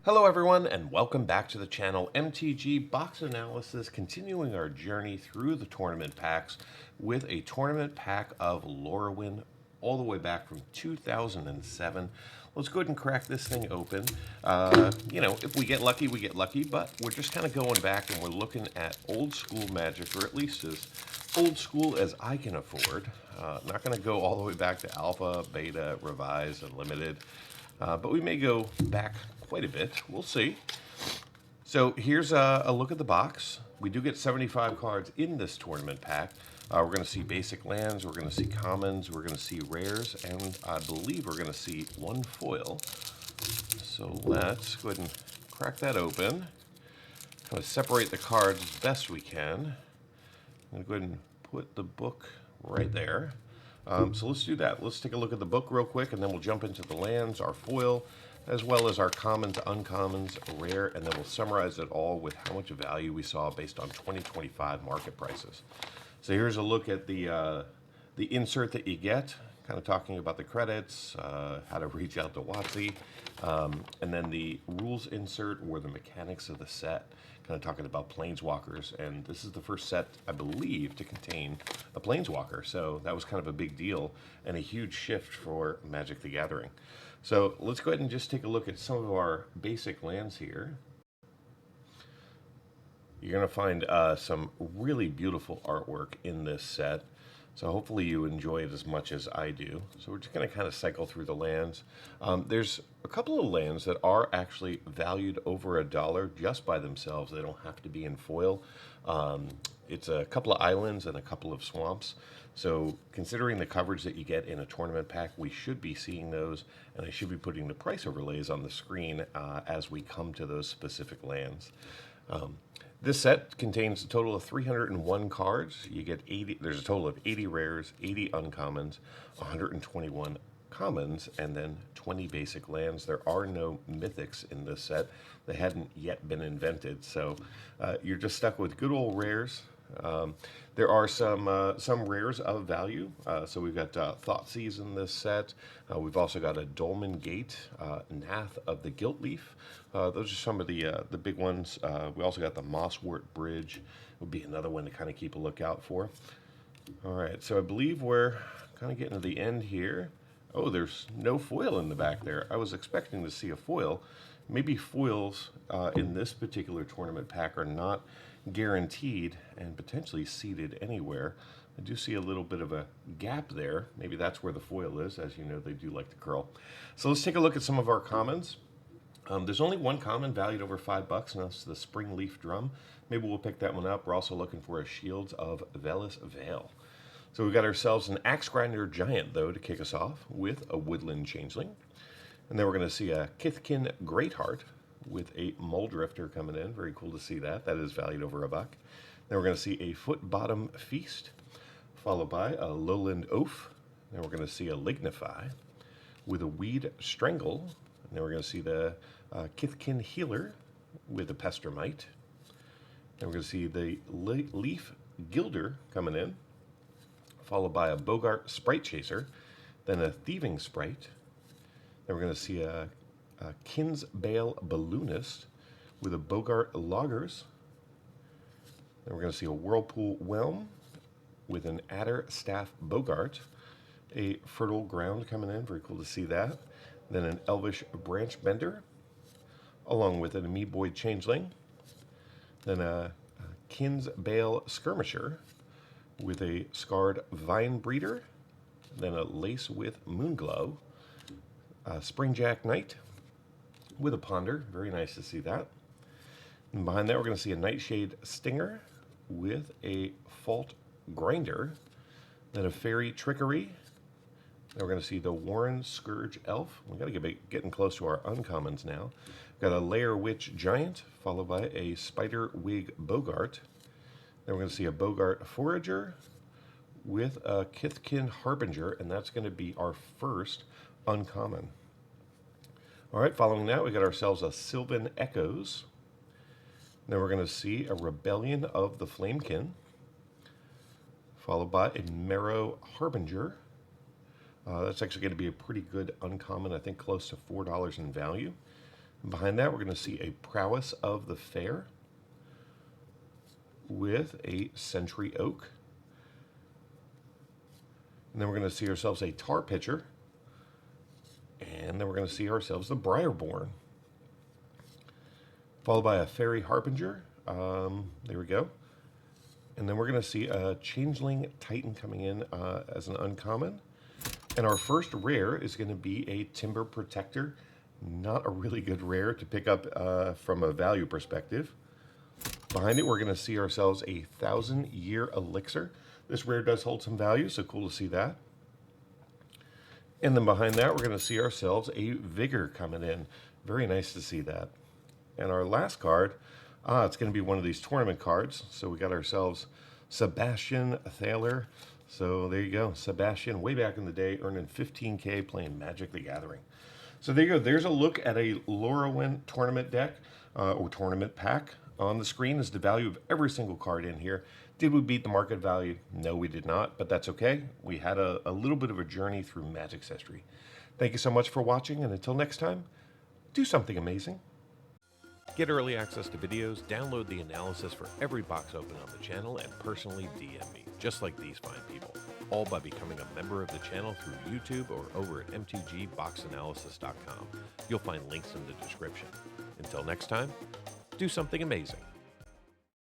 Hello everyone and welcome back to the channel MTG Box Analysis, continuing our journey through the tournament packs with a tournament pack of Lorwyn all the way back from 2007. Let's go ahead and crack this thing open. If we get lucky, we get lucky, but we're just kind of going back and we're looking at old school Magic, or at least as old school as I can afford. Not going to go all the way back to Alpha, Beta, Revised, and Limited. But we may go back quite a bit. We'll see. So here's a look at the box. We do get 75 cards in this tournament pack. We're going to see basic lands, we're going to see commons, we're going to see rares, and I believe we're going to see one foil. So let's go ahead and crack that open. Kind of separate the cards as best we can. I'm going to go ahead and put the book right there. So let's do that. Let's take a look at the book real quick, and then we'll jump into the lands, our foil, as well as our commons, uncommons, rare, and then we'll summarize it all with how much value we saw based on 2025 market prices. So here's a look at the insert that you get, kind of talking about the credits, how to reach out to WotC, and then the rules insert or the mechanics of the set, kind of talking about planeswalkers. And this is the first set, I believe, to contain a planeswalker. So that was kind of a big deal and a huge shift for Magic the Gathering. So let's go ahead and just take a look at some of our basic lands here. You're going to find some really beautiful artwork in this set. So hopefully you enjoy it as much as I do. So we're just going to kind of cycle through the lands. There's a couple of lands that are actually valued over $1 just by themselves. They don't have to be in foil. It's a couple of islands and a couple of swamps. So considering the coverage that you get in a tournament pack, we should be seeing those, and I should be putting the price overlays on the screen as we come to those specific lands. This set contains a total of 301 cards. You get 80. There's a total of 80 rares, 80 uncommons, 121 commons, and then 20 basic lands. There are no mythics in this set. They hadn't yet been invented, so you're just stuck with good old rares. There are some rares of value. So we've got Thoughtseize in this set. We've also got a Dolmen Gate, Nath of the Gilt-Leaf. Those are some of the big ones. We also got the Mosswort Bridge. Would be another one to kind of keep a lookout for. All right, so I believe we're kind of getting to the end here. Oh, there's no foil in the back there. I was expecting to see a foil. Maybe foils in this particular tournament pack are not guaranteed and potentially seeded anywhere. I do see a little bit of a gap there. Maybe that's where the foil is. As you know, they do like to curl. So let's take a look at some of our commons. There's only one common valued over $5, and that's the Spring Leaf Drum. Maybe we'll pick that one up. We're also looking for a Shields of Velis Veil. So we've got ourselves an Axe Grinder Giant, though, to kick us off with a Woodland Changeling. And then we're going to see a Kithkin Greatheart with a Muldrifter coming in. Very cool to see that. That is valued over $1. Then we're going to see a Foot Bottom Feast, followed by a Lowland Oaf. Then we're going to see a Lignify with a Weed Strangle. And then we're going to see the Kithkin Healer with a Pestermite. Then we're going to see the Leaf Gilder coming in, followed by a Bogart Sprite Chaser, then a Thieving Sprite. Then we're going to see a Kinsbale Balloonist with a Bogart Loggers. Then we're going to see a Whirlpool Whelm with an Adder Staff Bogart, a Fertile Ground coming in. Very cool to see that. Then an Elvish Branch Bender, along with an Amoeboid Changeling. Then a Kinsbale Skirmisher with a Scarred Vine Breeder. Then a Lace with Moonglow. Springjack Knight with a Ponder. Very nice to see that. And behind that, we're going to see a Nightshade Stinger with a Fault Grinder. Then a Fairy Trickery. Then we're going to see the Warren Scourge Elf. We've got to get getting close to our uncommons now. Got a Lair Witch Giant, followed by a Spider Wig Bogart. Then we're going to see a Bogart Forager with a Kithkin Harbinger, and that's going to be our first uncommon. All right, following that, we got ourselves a Sylvan Echoes. Then we're going to see a Rebellion of the Flamekin, followed by a Marrow Harbinger. That's actually going to be a pretty good uncommon, I think close to $4 in value. Behind that, we're going to see a Prowess of the Fair with a Century Oak. And then we're going to see ourselves a Tar Pitcher. And then we're going to see ourselves the Briarborn. Followed by a Fairy Harbinger. There we go. And then we're going to see a Changeling Titan coming in as an uncommon. And our first rare is going to be a Timber Protector. Not a really good rare to pick up from a value perspective. Behind it, we're going to see ourselves a 1,000-Year Elixir. This rare does hold some value, so cool to see that. And then behind that, we're going to see ourselves a Vigor coming in. Very nice to see that. And our last card, it's going to be one of these tournament cards. So we got ourselves Sebastian Thaler. So there you go. Sebastian, way back in the day, earning 15K playing Magic the Gathering. So there you go. There's a look at a Lorwyn tournament deck or tournament pack. On the screen is the value of every single card in here. Did we beat the market value? No, we did not, but that's okay. We had a little bit of a journey through Magic's history. Thank you so much for watching, and until next time, do something amazing. Get early access to videos, download the analysis for every box open on the channel, and personally DM me, just like these fine people. All by becoming a member of the channel through YouTube or over at mtgboxanalysis.com. You'll find links in the description. Until next time, do something amazing.